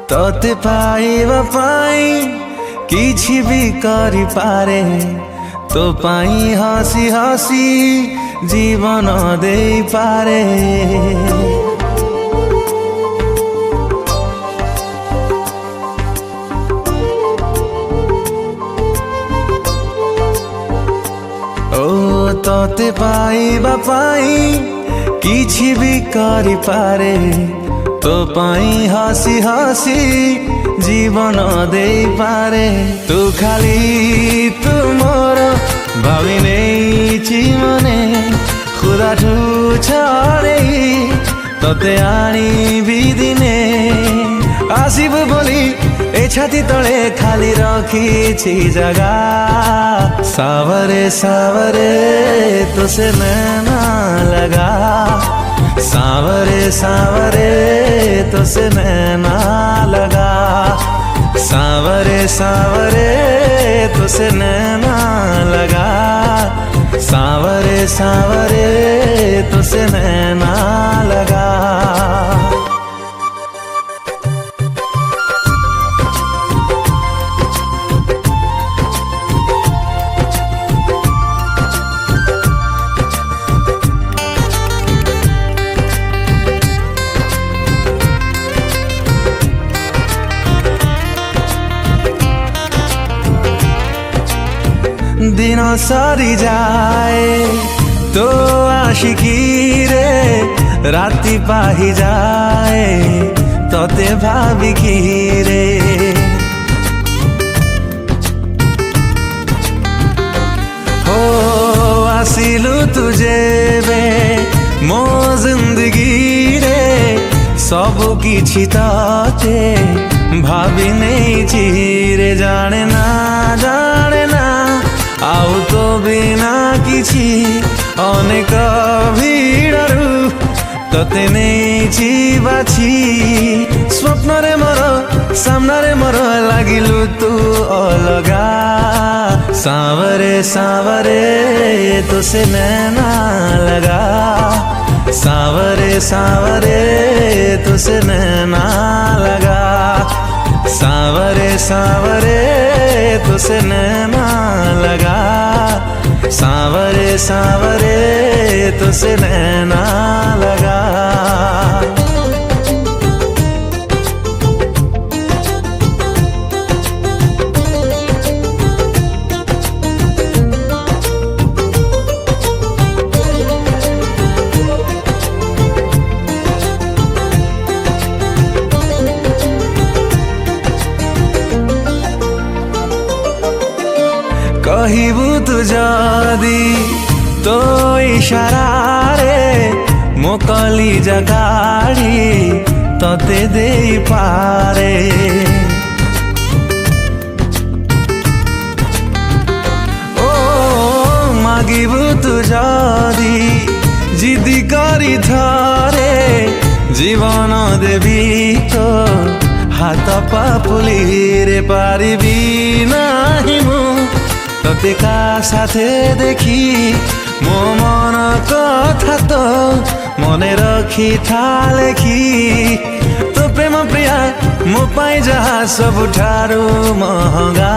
तोते पाइबा पाई किछि भी करि पारे तो पाई हसी हसी जीवन दे पारे। ओ तोते पाइबा पाई किछि भी करि पारे तो पाई हसी हसी जीवन दे पारे। तू खाली तू मोर भावी नहीं मने खुदा ठू छाड़े तोते आनी भी दिने आसिब बोली ए छाती तले खाली रखी जगा। सावरे सावरे तो से नैना लगा, सावरे सावरे तो से नैना लगा, सावरे सावरे तो से नैना लगा, सावरे सावरे तो से नैना लगा। दिन सरी जाए तो आशिकी रे राति पाही जाए तोते भाभी की रे। हो आसिलु तुझे बे मो जिंदगी रे सब किछि तोते भाभी नहीं चिरे। जाने ना आउ तो बिना किछि अनेक भिड़रू तोते नहीं बाछी। स्वप्न रे मोर सामना रे मोर लागिलु तू अलगा। सावरे सावरे तो से नैना लगा, सावरे सावरे तो से नैना लगा, सावरे सावरे तो से नैना लगा, सावरे सावरे तो से नैना लगा। कहिबू तू जदी तो इशारा रे मो कलिजा काढ़ी तोते दे पारे। ओ मागिबू तू जदी जिदी करी थरे जीवन देवी तो हाथ पापुली रे पारिबी नाही मु तोते का साथे देखी मो मन कथा तो मने रखी था लेखी। तो प्रेम प्रिया मो पाई जहा सब ठारू महंगा।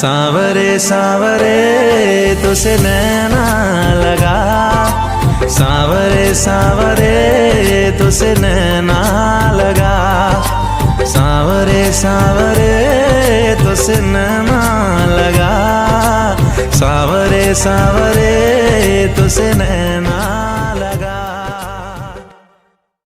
सावरे सावरे तो से नैना लगा, सावरे सावरे तो से नैना लगा, सावरे सावरे तो से नैना लगा, सावरे सावरे तो से नैना लगा।